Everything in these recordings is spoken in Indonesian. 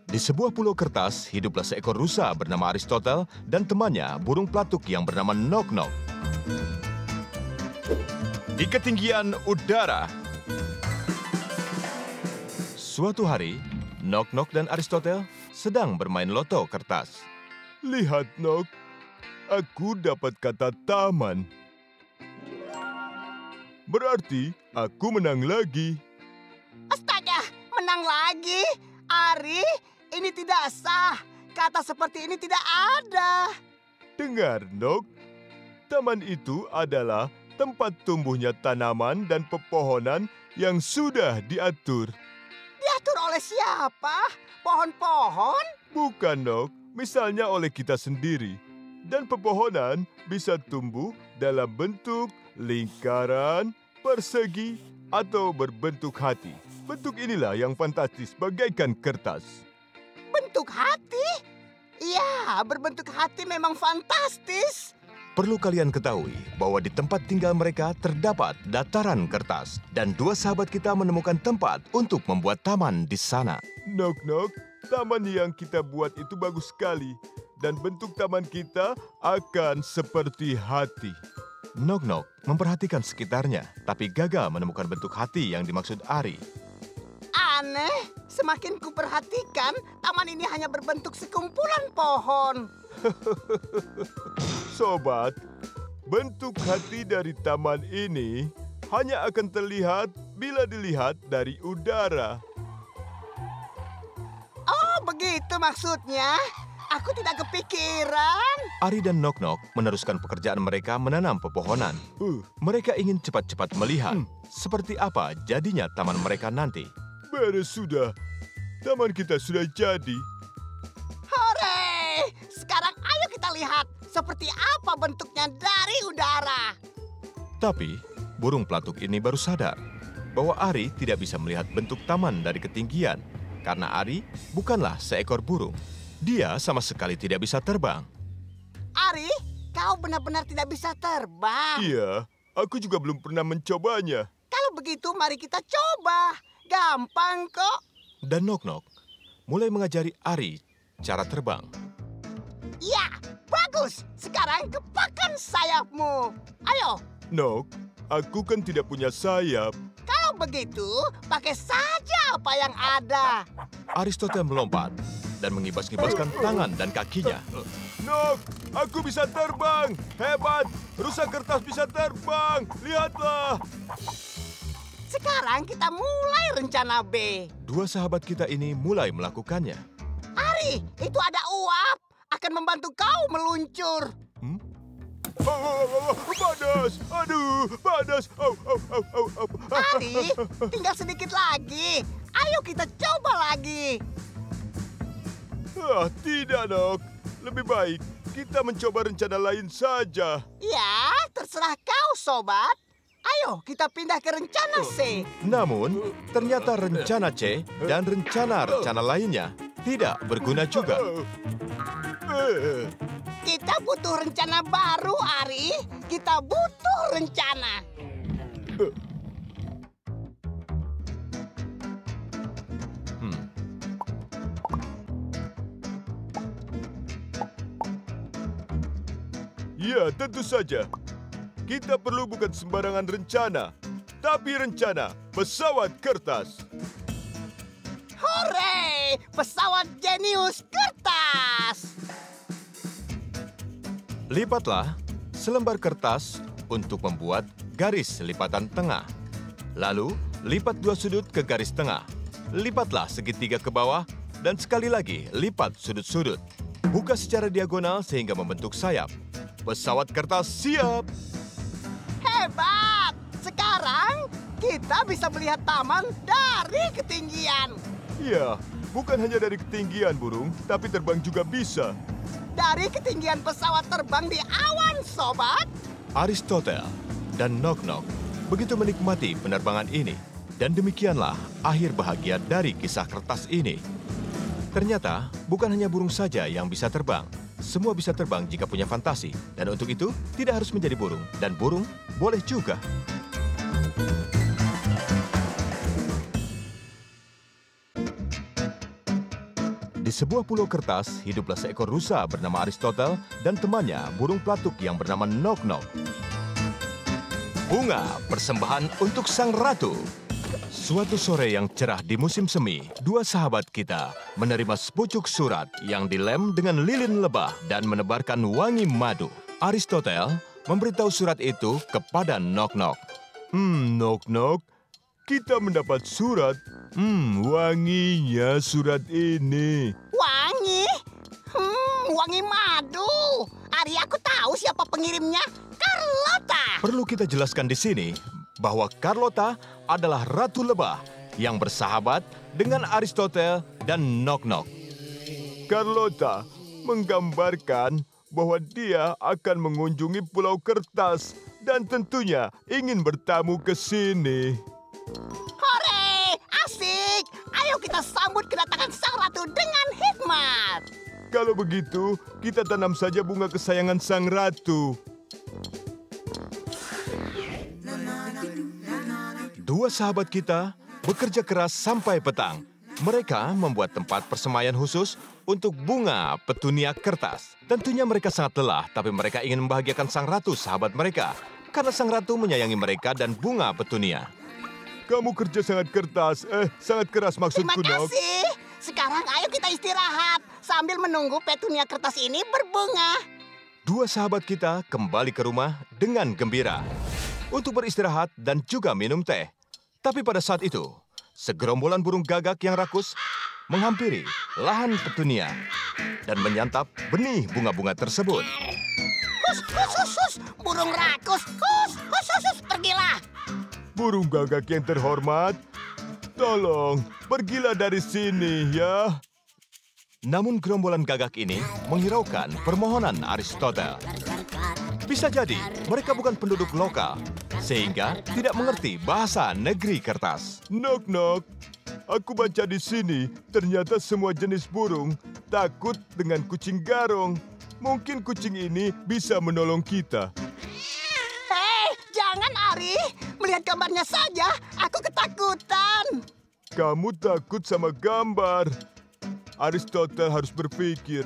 Di sebuah pulau kertas, hiduplah seekor rusa bernama Aristotle dan temannya, burung pelatuk yang bernama Nok Nok. Di ketinggian udara. Suatu hari, Nok Nok dan Aristotle sedang bermain loto kertas. Lihat, Nok. Aku dapat kata taman. Berarti aku menang lagi. Astaga, menang lagi? Ari, ini tidak sah. Kata seperti ini tidak ada. Dengar, Nok. Taman itu adalah tempat tumbuhnya tanaman dan pepohonan yang sudah diatur. Diatur oleh siapa? Pohon-pohon? Bukan, Nok. Misalnya oleh kita sendiri. Dan pepohonan bisa tumbuh dalam bentuk lingkaran, persegi, atau berbentuk hati. Bentuk inilah yang fantastis bagaikan kertas. Bentuk hati? Ya, berbentuk hati memang fantastis. Perlu kalian ketahui bahwa di tempat tinggal mereka terdapat dataran kertas. Dan dua sahabat kita menemukan tempat untuk membuat taman di sana. Nok Nok, taman yang kita buat itu bagus sekali. Dan bentuk taman kita akan seperti hati. Nok Nok memperhatikan sekitarnya, tapi gagal menemukan bentuk hati yang dimaksud Ari. Aneh, semakin kuperhatikan, taman ini hanya berbentuk sekumpulan pohon. Sobat, bentuk hati dari taman ini hanya akan terlihat bila dilihat dari udara. Oh, begitu maksudnya. Aku tidak kepikiran. Ari dan Nok Nok meneruskan pekerjaan mereka menanam pepohonan. Mereka ingin cepat-cepat melihat seperti apa jadinya taman mereka nanti. Beres sudah. Taman kita sudah jadi. Hore! Sekarang ayo kita lihat seperti apa bentuknya dari udara. Tapi, burung pelatuk ini baru sadar bahwa Ari tidak bisa melihat bentuk taman dari ketinggian karena Ari bukanlah seekor burung. Dia sama sekali tidak bisa terbang. Ari, kau benar-benar tidak bisa terbang. Iya, aku juga belum pernah mencobanya. Kalau begitu, mari kita coba. Gampang kok. Dan Nok Nok mulai mengajari Ari cara terbang. Ya, bagus. Sekarang kepakkan sayapmu. Ayo. Nok, aku kan tidak punya sayap. Kalau begitu, pakai saja apa yang ada. Aristotle melompat dan mengibas-ngibaskan tangan dan kakinya. Nok, aku bisa terbang. Hebat, rusa kertas bisa terbang. Lihatlah. Sekarang kita mulai rencana B. Dua sahabat kita ini mulai melakukannya. Ari, itu ada uap. Akan membantu kau meluncur. Panas. Aduh, panas. Ari, tinggal sedikit lagi. Ayo kita coba lagi. Tidak, Nok. Lebih baik kita mencoba rencana lain saja. Ya, terserah kau, sobat. Ayo kita pindah ke rencana C. Namun, ternyata rencana C dan rencana lainnya tidak berguna juga. Kita butuh rencana baru, Ari. Kita butuh rencana. Ya, tentu saja. Kita perlu bukan sembarangan rencana, tapi rencana pesawat kertas. Hore! Pesawat jenius kertas! Lipatlah selembar kertas untuk membuat garis lipatan tengah. Lalu, lipat dua sudut ke garis tengah. Lipatlah segitiga ke bawah dan sekali lagi lipat sudut-sudut. Buka secara diagonal sehingga membentuk sayap. Pesawat kertas siap! Hebat! Sekarang kita bisa melihat taman dari ketinggian. Ya, bukan hanya dari ketinggian burung, tapi terbang juga bisa. Dari ketinggian pesawat terbang di awan, sobat. Aristotle dan Nok Nok begitu menikmati penerbangan ini. Dan demikianlah akhir bahagia dari kisah kertas ini. Ternyata bukan hanya burung saja yang bisa terbang. Semua bisa terbang jika punya fantasi. Dan untuk itu tidak harus menjadi burung. Dan burung boleh juga. Di Di sebuah pulau kertas, hiduplah seekor rusa bernama Aristotle dan temannya, burung pelatuk yang bernama Nok Nok. Bunga persembahan untuk sang ratu. Suatu sore yang cerah di musim semi, dua sahabat kita menerima sepucuk surat yang dilem dengan lilin lebah dan menebarkan wangi madu. Aristotle memberitahu surat itu kepada Nok Nok. Nok Nok, kita mendapat surat. Wanginya surat ini. Wangi? Wangi madu. Ari, aku tahu siapa pengirimnya. Carlota. Perlu kita jelaskan di sini bahwa Carlota adalah ratu lebah yang bersahabat dengan Aristotle dan Nok Nok. Carlota menggambarkan bahwa dia akan mengunjungi Pulau Kertas dan tentunya ingin bertamu ke sini. Hore, asik. Ayo kita sambut kedatangan sang ratu dengan hikmat. Kalau begitu, kita tanam saja bunga kesayangan sang ratu. Dua sahabat kita bekerja keras sampai petang. Mereka membuat tempat persemaian khusus untuk bunga petunia kertas. Tentunya mereka sangat lelah, tapi mereka ingin membahagiakan sang ratu sahabat mereka. Karena sang ratu menyayangi mereka dan bunga petunia. Kamu kerja sangat keras maksudku, Terima Nok. kasih. Sekarang ayo kita istirahat sambil menunggu petunia kertas ini berbunga. Dua sahabat kita kembali ke rumah dengan gembira untuk beristirahat dan juga minum teh. Tapi pada saat itu, segerombolan burung gagak yang rakus menghampiri lahan petunia dan menyantap benih bunga-bunga tersebut. Hus, hus, hus, hus. Burung rakus. Hus, hus, hus, hus. Pergilah. Burung gagak yang terhormat, tolong pergilah dari sini ya. Namun gerombolan gagak ini menghiraukan permohonan Aristotle. Bisa jadi mereka bukan penduduk lokal, sehingga tidak mengerti bahasa negeri kertas. Nok Nok, aku baca di sini ternyata semua jenis burung takut dengan kucing garong. Mungkin kucing ini bisa menolong kita. Hei, jangan Ari. Melihat gambarnya saja, aku ketakutan. Kamu takut sama gambar. Aristotle harus berpikir.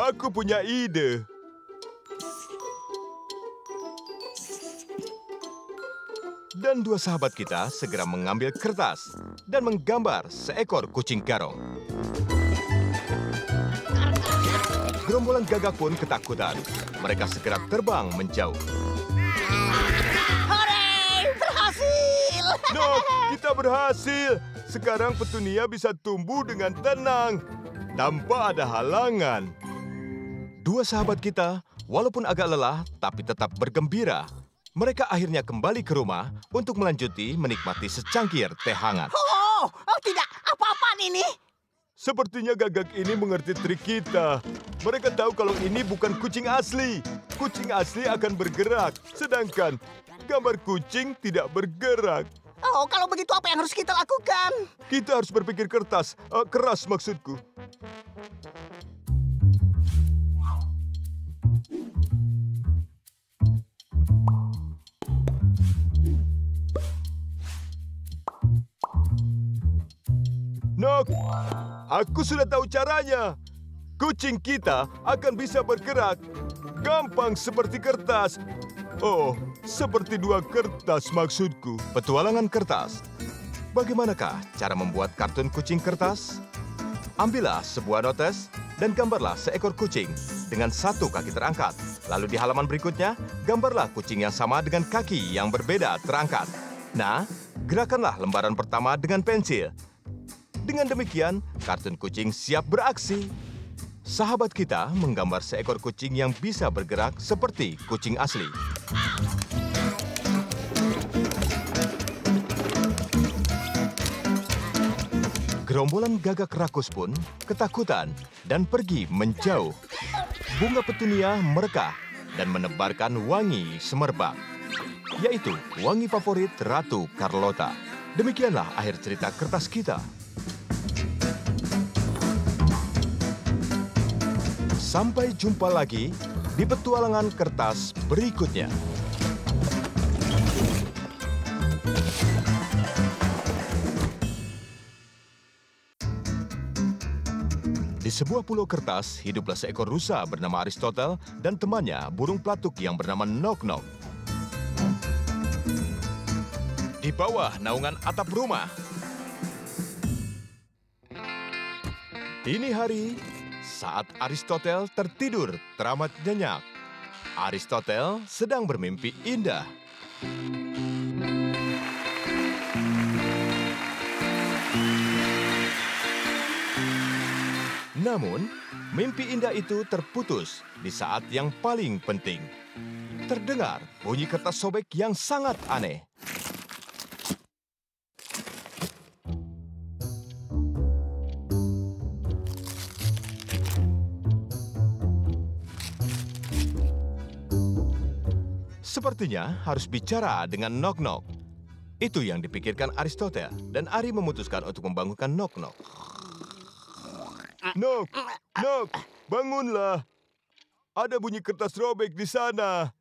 Aku punya ide. Dan dua sahabat kita segera mengambil kertas dan menggambar seekor kucing garong. Gerombolan gagak pun ketakutan. Mereka segera terbang menjauh. Hore, berhasil. Nok, kita berhasil. Sekarang petunia bisa tumbuh dengan tenang, tanpa ada halangan. Dua sahabat kita, walaupun agak lelah, tapi tetap bergembira. Mereka akhirnya kembali ke rumah untuk melanjuti menikmati secangkir teh hangat. Oh, tidak. Apa-apaan ini? Sepertinya gagak ini mengerti trik kita. Mereka tahu kalau ini bukan kucing asli. Kucing asli akan bergerak, sedangkan gambar kucing tidak bergerak. Oh, kalau begitu apa yang harus kita lakukan? Kita harus berpikir keras maksudku. Nok, aku sudah tahu caranya. Kucing kita akan bisa bergerak. Gampang seperti kertas. Oh, seperti dua kertas maksudku. Petualangan kertas. Bagaimanakah cara membuat kartun kucing kertas? Ambillah sebuah notes dan gambarlah seekor kucing dengan satu kaki terangkat. Lalu di halaman berikutnya, gambarlah kucing yang sama dengan kaki yang berbeda terangkat. Nah, gerakanlah lembaran pertama dengan pensil. Dengan demikian, kartun kucing siap beraksi. Sahabat kita menggambar seekor kucing yang bisa bergerak seperti kucing asli. Gerombolan gagak rakus pun ketakutan dan pergi menjauh. Bunga petunia merekah dan menebarkan wangi semerbak, yaitu wangi favorit Ratu Carlota. Demikianlah akhir cerita kertas kita. Sampai jumpa lagi di petualangan kertas berikutnya. Di sebuah pulau kertas, hiduplah seekor rusa bernama Aristotle dan temannya, burung pelatuk yang bernama Nok Nok. Di bawah naungan atap rumah. Dini hari, saat Aristotle tertidur teramat nyenyak. Aristotle sedang bermimpi indah. Namun, mimpi indah itu terputus di saat yang paling penting. Terdengar bunyi kertas sobek yang sangat aneh. Sepertinya harus bicara dengan Nok Nok. Itu yang dipikirkan Aristotle, dan Ari memutuskan untuk membangunkan Nok Nok. Nok, Nok, bangunlah. Ada bunyi kertas robek di sana.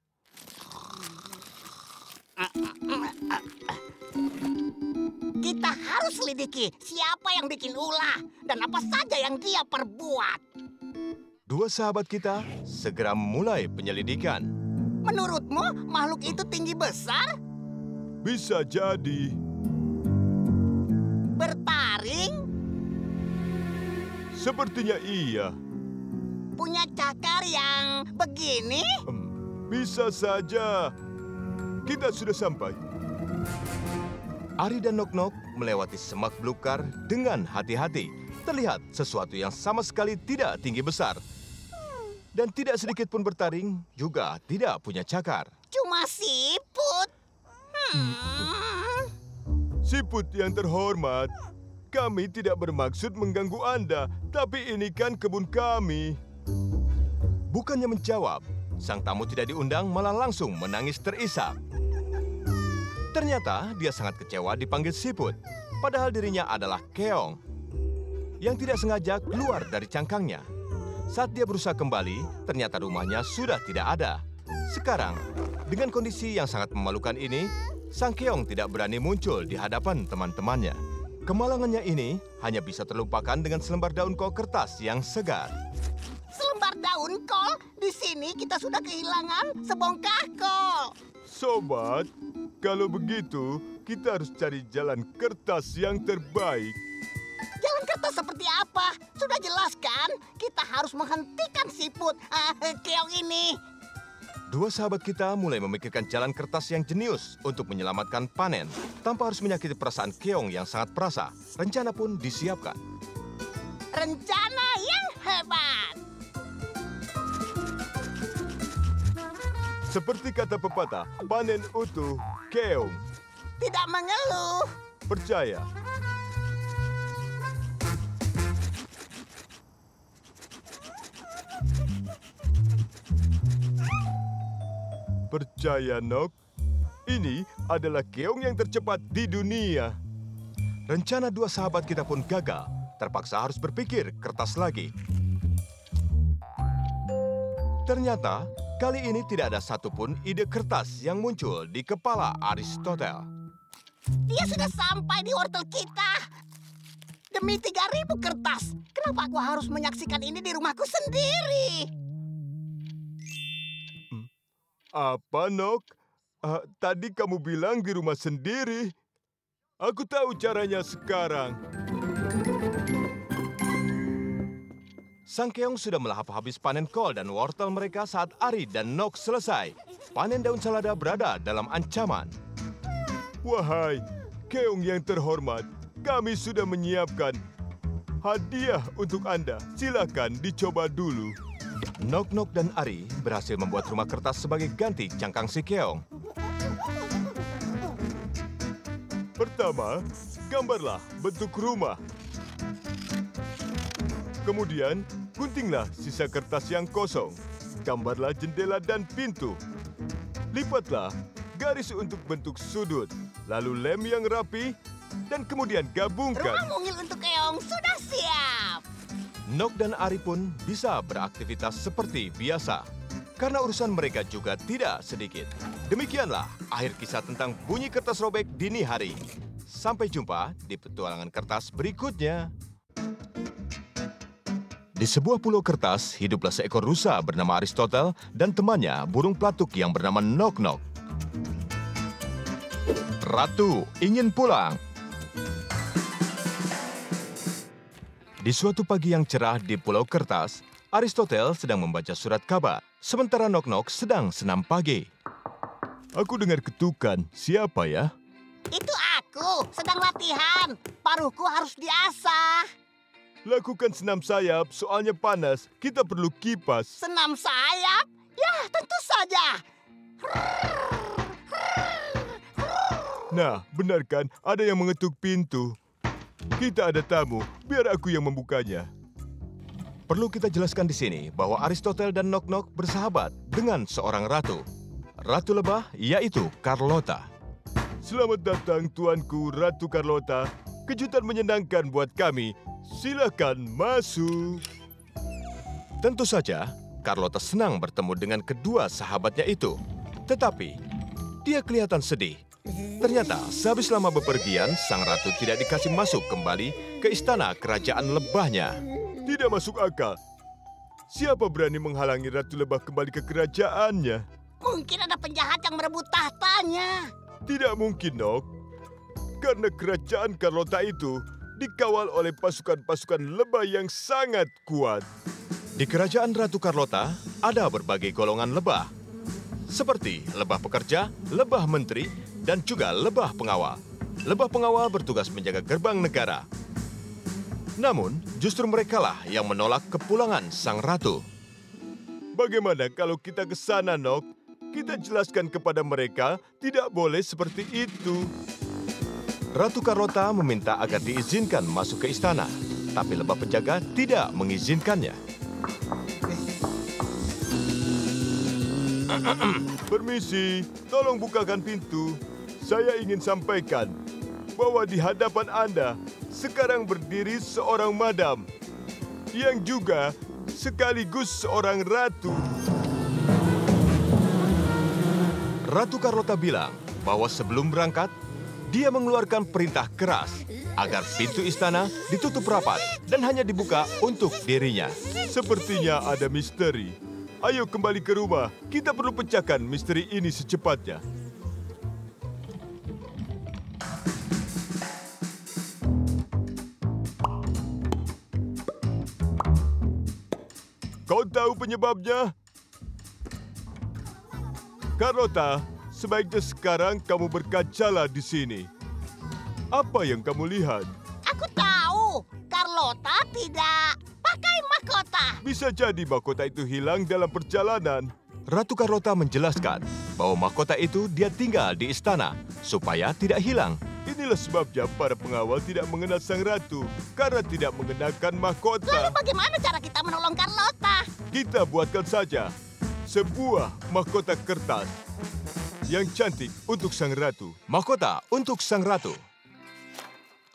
Kita harus selidiki siapa yang bikin ulah dan apa saja yang dia perbuat. Dua sahabat kita segera mulai penyelidikan. Menurutmu makhluk itu tinggi besar? Bisa jadi. Bertaring? Sepertinya iya. Punya cakar yang begini? Bisa saja. Kita sudah sampai. Ari dan Nok Nok melewati semak belukar dengan hati-hati. Terlihat sesuatu yang sama sekali tidak tinggi besar. Dan tidak sedikit pun bertaring, juga tidak punya cakar. Cuma siput. Siput yang terhormat, kami tidak bermaksud mengganggu Anda, tapi ini kan kebun kami. Bukannya menjawab, sang tamu tidak diundang malah langsung menangis terisak. Ternyata dia sangat kecewa dipanggil siput, padahal dirinya adalah keong yang tidak sengaja keluar dari cangkangnya. Saat dia berusaha kembali, ternyata rumahnya sudah tidak ada. Sekarang, dengan kondisi yang sangat memalukan ini, sang keong tidak berani muncul di hadapan teman-temannya. Kemalangannya ini hanya bisa terlupakan dengan selembar daun kol kertas yang segar. Selembar daun kol? Di sini kita sudah kehilangan sebongkah kol. Sobat, kalau begitu, kita harus cari jalan kertas yang terbaik. Jalan kertas seperti apa? Sudah jelas kan? Kita harus menghentikan siput keong ini. Dua sahabat kita mulai memikirkan jalan kertas yang jenius untuk menyelamatkan panen, tanpa harus menyakiti perasaan keong yang sangat perasa. Rencana pun disiapkan. Rencana yang hebat. Seperti kata pepatah, panen utuh, keong. Tidak mengeluh. Percaya. Percaya, Nok. Ini adalah keong yang tercepat di dunia. Rencana dua sahabat kita pun gagal. Terpaksa harus berpikir kertas lagi. Ternyata, kali ini tidak ada satupun ide kertas yang muncul di kepala Aristotle. Dia sudah sampai di wortel kita. Demi 3.000 kertas. Kenapa aku harus menyaksikan ini di rumahku sendiri? Apa, Nok? Tadi kamu bilang di rumah sendiri. Aku tahu caranya sekarang. Sang keong sudah melahap habis panen kol dan wortel mereka saat Ari dan Nok selesai. Panen daun selada berada dalam ancaman. Wahai keong yang terhormat, kami sudah menyiapkan hadiah untuk Anda. Silakan dicoba dulu. Nok Nok dan Ari berhasil membuat rumah kertas sebagai ganti cangkang si keong. Pertama, gambarlah bentuk rumah. Kemudian, guntinglah sisa kertas yang kosong. Gambarlah jendela dan pintu. Lipatlah garis untuk bentuk sudut, lalu lem yang rapi, dan kemudian gabungkan. Rumah mungil untuk keong sudah siap. Nok dan Ari pun bisa beraktivitas seperti biasa. Karena urusan mereka juga tidak sedikit. Demikianlah akhir kisah tentang bunyi kertas robek dini hari. Sampai jumpa di petualangan kertas berikutnya. Di sebuah pulau kertas, hiduplah seekor rusa bernama Aristotle dan temannya burung pelatuk yang bernama Nok Nok. Ratu ingin pulang. Di suatu pagi yang cerah di pulau kertas, Aristotle sedang membaca surat kabar, sementara Nok Nok sedang senam pagi. Aku dengar ketukan. Siapa ya? Itu aku, sedang latihan. Paruhku harus diasah. Lakukan senam sayap, soalnya panas. Kita perlu kipas. Senam sayap? Ya, tentu saja. Nah, benar kan? Ada yang mengetuk pintu. Kita ada tamu, biar aku yang membukanya. Perlu kita jelaskan di sini bahwa Aristotle dan Nok Nok bersahabat dengan seorang ratu. Ratu lebah yaitu Carlota. Selamat datang tuanku Ratu Carlota. Kejutan menyenangkan buat kami. Silakan masuk. Tentu saja, Carlota senang bertemu dengan kedua sahabatnya itu. Tetapi, dia kelihatan sedih. Ternyata, sehabis lama bepergian, sang ratu tidak dikasih masuk kembali ke istana kerajaan lebahnya. Tidak masuk akal. Siapa berani menghalangi Ratu Lebah kembali ke kerajaannya? Mungkin ada penjahat yang merebut tahtanya. Tidak mungkin, Nok. Karena kerajaan Carlota itu dikawal oleh pasukan-pasukan lebah yang sangat kuat. Di kerajaan Ratu Carlota ada berbagai golongan lebah. Seperti lebah pekerja, lebah menteri, dan juga lebah pengawal. Lebah pengawal bertugas menjaga gerbang negara. Namun, justru merekalah yang menolak kepulangan sang ratu. Bagaimana kalau kita ke sana, Nok? Kita jelaskan kepada mereka tidak boleh seperti itu. Ratu Carlota meminta agar diizinkan masuk ke istana, tapi lebah penjaga tidak mengizinkannya. Permisi, tolong bukakan pintu. Saya ingin sampaikan bahwa di hadapan Anda sekarang berdiri seorang madam yang juga sekaligus seorang ratu. Ratu Carlota bilang bahwa sebelum berangkat, dia mengeluarkan perintah keras agar pintu istana ditutup rapat dan hanya dibuka untuk dirinya. Sepertinya ada misteri. Ayo kembali ke rumah, kita perlu pecahkan misteri ini secepatnya. Kau tahu penyebabnya? Carlota, sebaiknya sekarang kamu berkacalah di sini. Apa yang kamu lihat? Aku tahu, Carlota tidak pakai mahkota. Bisa jadi mahkota itu hilang dalam perjalanan. Ratu Carlota menjelaskan bahwa mahkota itu dia tinggal di istana supaya tidak hilang. Inilah sebabnya para pengawal tidak mengenal sang ratu karena tidak mengenakan mahkota. Lalu bagaimana cara kita menolong Carlota? Kita buatkan saja sebuah mahkota kertas yang cantik untuk sang ratu. Mahkota untuk sang ratu.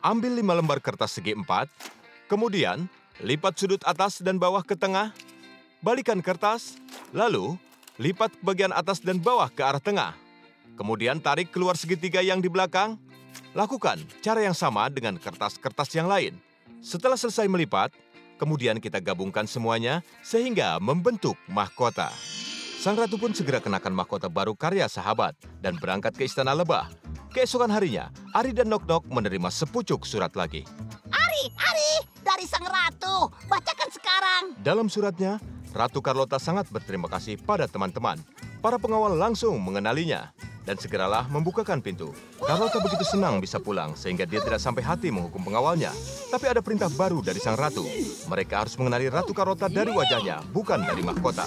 Ambil 5 lembar kertas segi 4, kemudian lipat sudut atas dan bawah ke tengah, balikan kertas, lalu lipat bagian atas dan bawah ke arah tengah. Kemudian tarik keluar segitiga yang di belakang. Lakukan cara yang sama dengan kertas-kertas yang lain. Setelah selesai melipat, kemudian kita gabungkan semuanya sehingga membentuk mahkota. Sang ratu pun segera kenakan mahkota baru karya sahabat dan berangkat ke istana lebah. Keesokan harinya, Ari dan Nok Nok menerima sepucuk surat lagi. Ari, dari sang ratu. Bacakan sekarang. Dalam suratnya, Ratu Carlota sangat berterima kasih pada teman-teman. Para pengawal langsung mengenalinya dan segeralah membukakan pintu. Carlota begitu senang bisa pulang sehingga dia tidak sampai hati menghukum pengawalnya. Tapi ada perintah baru dari sang ratu. Mereka harus mengenali Ratu Carlota dari wajahnya, bukan dari mahkota.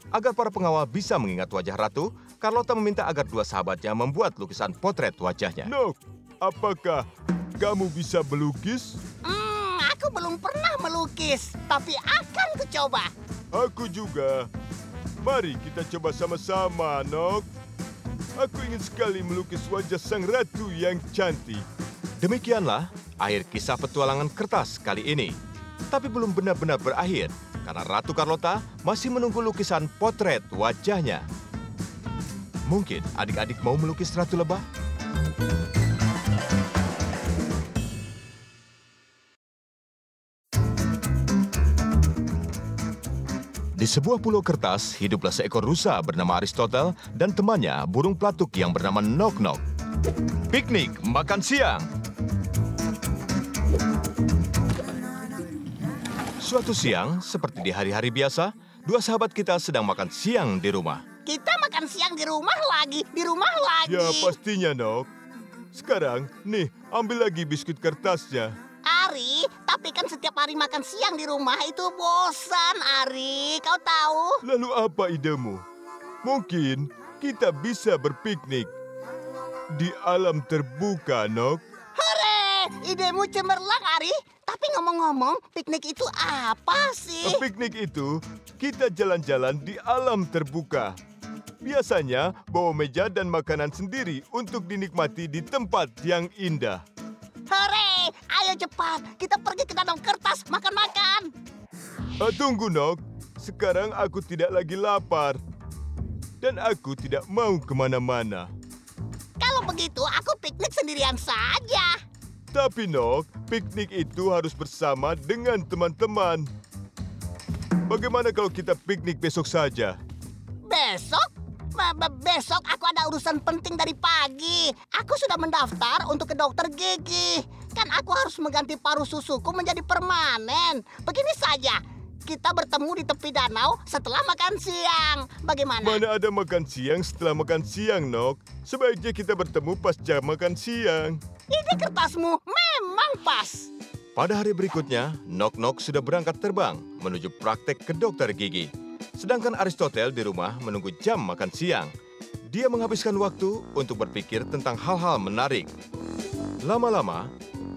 Agar para pengawal bisa mengingat wajah ratu, Carlota meminta agar dua sahabatnya membuat lukisan potret wajahnya. Nok, apakah kamu bisa melukis? Aku belum pernah melukis, tapi akan kucoba. Aku juga. Mari kita coba sama-sama, Nok. Aku ingin sekali melukis wajah sang ratu yang cantik. Demikianlah akhir kisah petualangan kertas kali ini. Tapi belum benar-benar berakhir, karena Ratu Carlota masih menunggu lukisan potret wajahnya. Mungkin adik-adik mau melukis Ratu Lebah? Di sebuah pulau kertas, hiduplah seekor rusa bernama Aristotle dan temannya, burung pelatuk yang bernama Nok Nok. Piknik makan siang. Suatu siang, seperti di hari-hari biasa, dua sahabat kita sedang makan siang di rumah. Kita makan siang di rumah lagi, di rumah lagi. Ya, pastinya, Nok. Sekarang, nih, ambil lagi biskuit kertasnya. Ari, tapi kan setiap hari makan siang di rumah itu bosan, Ari. Kau tahu? Lalu apa idemu? Mungkin kita bisa berpiknik di alam terbuka, Nok. Hore! Idemu cemerlang, Ari. Tapi ngomong-ngomong, piknik itu apa sih? Piknik itu kita jalan-jalan di alam terbuka. Biasanya bawa meja dan makanan sendiri untuk dinikmati di tempat yang indah. Hore! Ayo cepat, kita pergi ke danau kertas makan-makan. Tunggu, Nok. Sekarang aku tidak lagi lapar. Dan aku tidak mau kemana-mana. Kalau begitu, aku piknik sendirian saja. Tapi, Nok, piknik itu harus bersama dengan teman-teman. Bagaimana kalau kita piknik besok saja? Besok? Besok aku ada urusan penting dari pagi. Aku sudah mendaftar untuk ke dokter gigi. Kan aku harus mengganti paruh susuku menjadi permanen. Begini saja, kita bertemu di tepi danau setelah makan siang. Bagaimana? Mana ada makan siang setelah makan siang, Nok. Sebaiknya kita bertemu pasca makan siang. Ide kertasmu memang pas. Pada hari berikutnya, Nok Nok sudah berangkat terbang menuju praktek ke dokter gigi. Sedangkan Aristotle di rumah menunggu jam makan siang. Dia menghabiskan waktu untuk berpikir tentang hal-hal menarik. Lama-lama,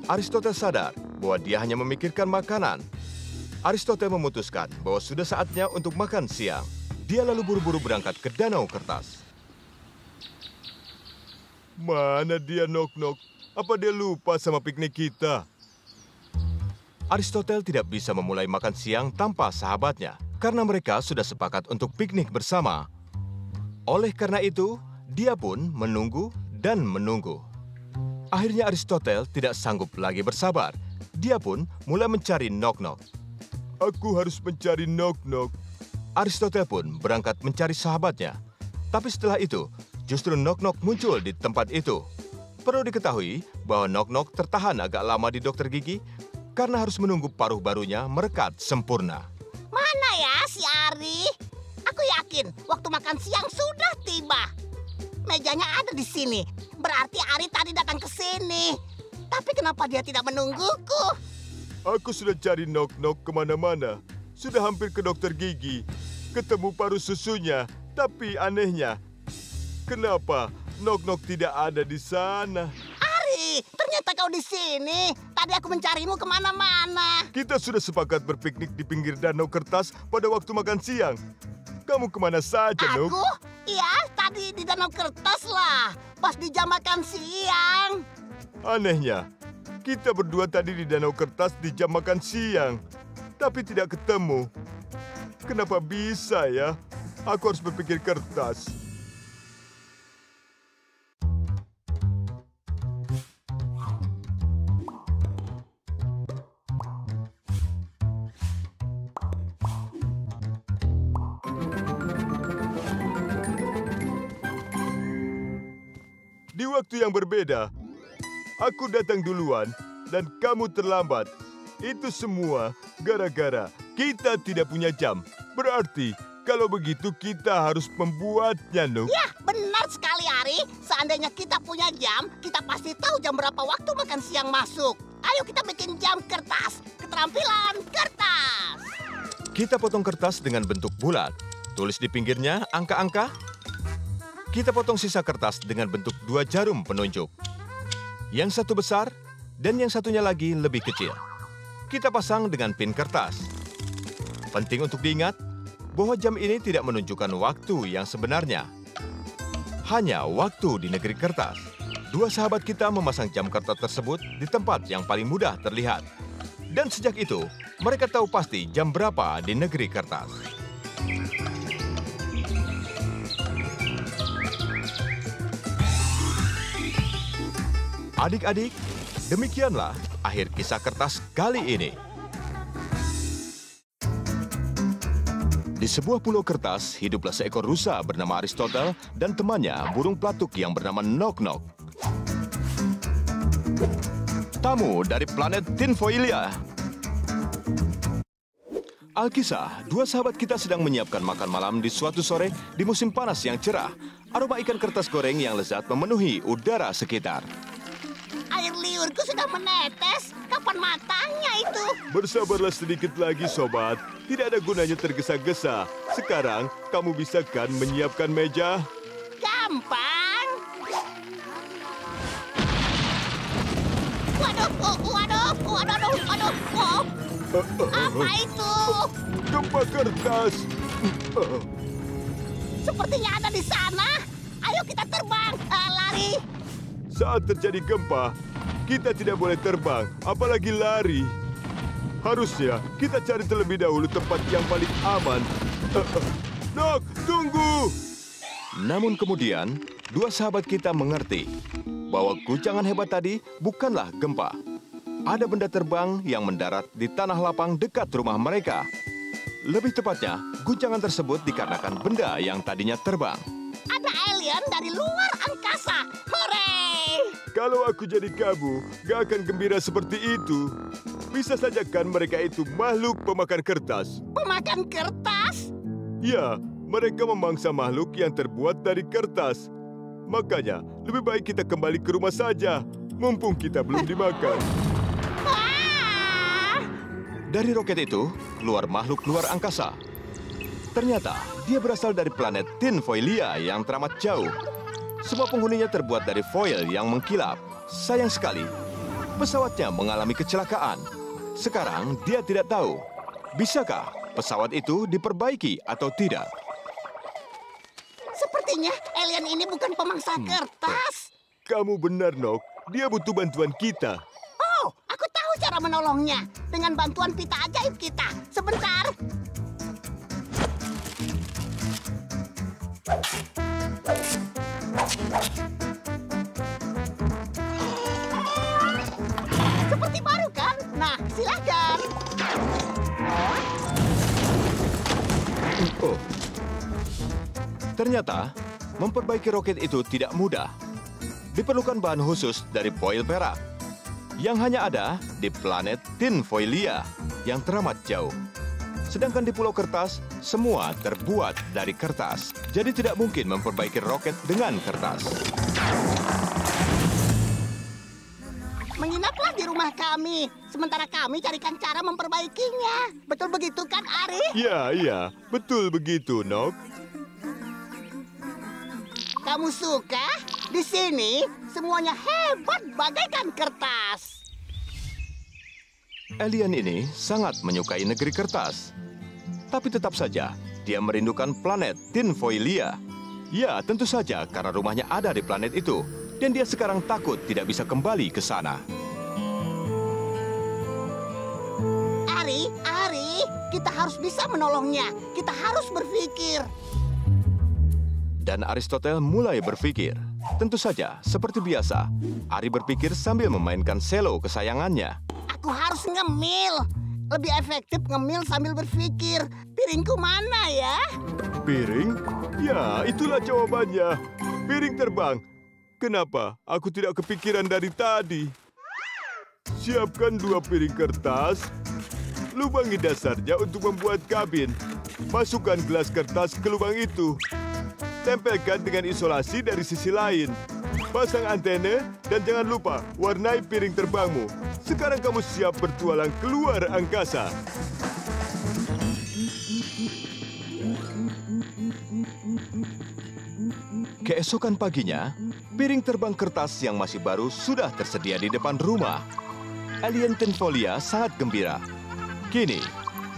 Aristotle sadar bahwa dia hanya memikirkan makanan. Aristotle memutuskan bahwa sudah saatnya untuk makan siang. Dia lalu buru-buru berangkat ke danau kertas. Mana dia, Nok Nok? Apa dia lupa sama piknik kita? Aristotle tidak bisa memulai makan siang tanpa sahabatnya, karena mereka sudah sepakat untuk piknik bersama. Oleh karena itu, dia pun menunggu dan menunggu. Akhirnya Aristotle tidak sanggup lagi bersabar. Dia pun mulai mencari Nok Nok. Aku harus mencari Nok Nok. Aristotle pun berangkat mencari sahabatnya. Tapi setelah itu, justru Nok Nok muncul di tempat itu. Perlu diketahui bahwa Nok Nok tertahan agak lama di dokter gigi karena harus menunggu paruh barunya merekat sempurna. Mana ya si Ari? Aku yakin waktu makan siang sudah tiba. Mejanya ada di sini. Berarti Ari tadi datang ke sini. Tapi kenapa dia tidak menungguku? Aku sudah cari Nok Nok kemana-mana. Sudah hampir ke dokter gigi. Ketemu paruh susunya. Tapi anehnya, kenapa Nok Nok tidak ada di sana? Ari, ternyata kau di sini. Tadi aku mencarimu kemana-mana. Kita sudah sepakat berpiknik di pinggir danau kertas pada waktu makan siang. Kamu kemana saja, Nok? Aku? Iya, tadi di danau kertas lah. Pas di jam makan siang. Anehnya, kita berdua tadi di danau kertas di jam makan siang. Tapi tidak ketemu. Kenapa bisa ya? Aku harus berpikir kertas. Di waktu yang berbeda, aku datang duluan dan kamu terlambat. Itu semua gara-gara kita tidak punya jam. Berarti kalau begitu kita harus membuatnya, Nuk. Ya, benar sekali, Ari. Seandainya kita punya jam, kita pasti tahu jam berapa waktu makan siang masuk. Ayo kita bikin jam kertas. Keterampilan kertas. Kita potong kertas dengan bentuk bulat. Tulis di pinggirnya angka-angka. Kita potong sisa kertas dengan bentuk 2 jarum penunjuk. Yang satu besar dan yang satunya lagi lebih kecil. Kita pasang dengan pin kertas. Penting untuk diingat bahwa jam ini tidak menunjukkan waktu yang sebenarnya. Hanya waktu di negeri kertas. Dua sahabat kita memasang jam kertas tersebut di tempat yang paling mudah terlihat. Dan sejak itu, mereka tahu pasti jam berapa di negeri kertas. Adik-adik, demikianlah akhir kisah kertas kali ini. Di sebuah pulau kertas, hiduplah seekor rusa bernama Aristotle dan temannya, burung pelatuk yang bernama Nok Nok. Tamu dari planet Tinfoilia. Alkisah, dua sahabat kita sedang menyiapkan makan malam di suatu sore di musim panas yang cerah. Aroma ikan kertas goreng yang lezat memenuhi udara sekitar. Air liurku sudah menetes. Kapan matangnya itu? Bersabarlah sedikit lagi, sobat. Tidak ada gunanya tergesa-gesa. Sekarang, kamu bisa kan menyiapkan meja? Gampang. Waduh. Apa itu? Gempa kertas. Sepertinya ada di sana. Ayo kita terbang. Lari. Saat terjadi gempa, kita tidak boleh terbang, apalagi lari. Harusnya kita cari terlebih dahulu tempat yang paling aman. Nok, tunggu! Namun kemudian, dua sahabat kita mengerti bahwa guncangan hebat tadi bukanlah gempa. Ada benda terbang yang mendarat di tanah lapang dekat rumah mereka. Lebih tepatnya, guncangan tersebut dikarenakan benda yang tadinya terbang. Ada alien dari luar angkasa. Hore! Kalau aku jadi kamu, gak akan gembira seperti itu. Bisa saja kan mereka itu makhluk pemakan kertas. Pemakan kertas? Ya, mereka memangsa makhluk yang terbuat dari kertas. Makanya, lebih baik kita kembali ke rumah saja. Mumpung kita belum dimakan. Dari roket itu, keluar makhluk luar angkasa. Ternyata, dia berasal dari planet Tinfoilia yang teramat jauh. Semua penghuninya terbuat dari foil yang mengkilap. Sayang sekali, pesawatnya mengalami kecelakaan. Sekarang, dia tidak tahu, bisakah pesawat itu diperbaiki atau tidak. Sepertinya alien ini bukan pemangsa kertas. Kamu benar, Nok. Dia butuh bantuan kita. Oh, aku tahu cara menolongnya. Dengan bantuan pita ajaib kita. Sebentar. Seperti baru kan? Nah, silakan. Oh. Ternyata, memperbaiki roket itu tidak mudah. Diperlukan bahan khusus dari foil perak, yang hanya ada di planet Tinfoilia yang teramat jauh. Sedangkan di Pulau Kertas, semua terbuat dari kertas. Jadi tidak mungkin memperbaiki roket dengan kertas. Menginaplah di rumah kami, sementara kami carikan cara memperbaikinya. Betul begitu kan, Ari? Iya, betul begitu, Nok. Kamu suka? Di sini semuanya hebat bagaikan kertas. Alien ini sangat menyukai negeri kertas. Tapi tetap saja, dia merindukan planet Tinfoilia. Ya, tentu saja karena rumahnya ada di planet itu. Dan dia sekarang takut tidak bisa kembali ke sana. Ari, kita harus bisa menolongnya. Kita harus berpikir. Dan Aristotle mulai berpikir. Tentu saja, seperti biasa, Ari berpikir sambil memainkan selo kesayangannya. Aku harus ngemil. Lebih efektif ngemil sambil berpikir. Piringku mana ya? Piring? Ya, itulah jawabannya. Piring terbang. Kenapa aku tidak kepikiran dari tadi? Siapkan 2 piring kertas. Lubangi dasarnya untuk membuat kabin. Masukkan gelas kertas ke lubang itu. Tempelkan dengan isolasi dari sisi lain. Pasang antena dan jangan lupa warnai piring terbangmu. Sekarang kamu siap bertualang keluar angkasa. Keesokan paginya, piring terbang kertas yang masih baru sudah tersedia di depan rumah. Alien Tinfoilia sangat gembira. Kini,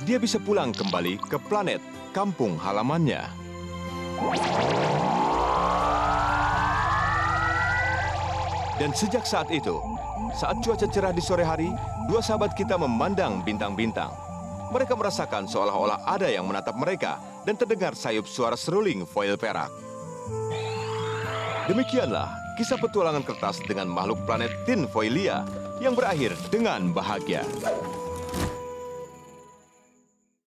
dia bisa pulang kembali ke planet kampung halamannya. Dan sejak saat itu, saat cuaca cerah di sore hari, dua sahabat kita memandang bintang-bintang. Mereka merasakan seolah-olah ada yang menatap mereka dan terdengar sayup suara seruling foil perak. Demikianlah kisah petualangan kertas dengan makhluk planet Tinfoilia yang berakhir dengan bahagia.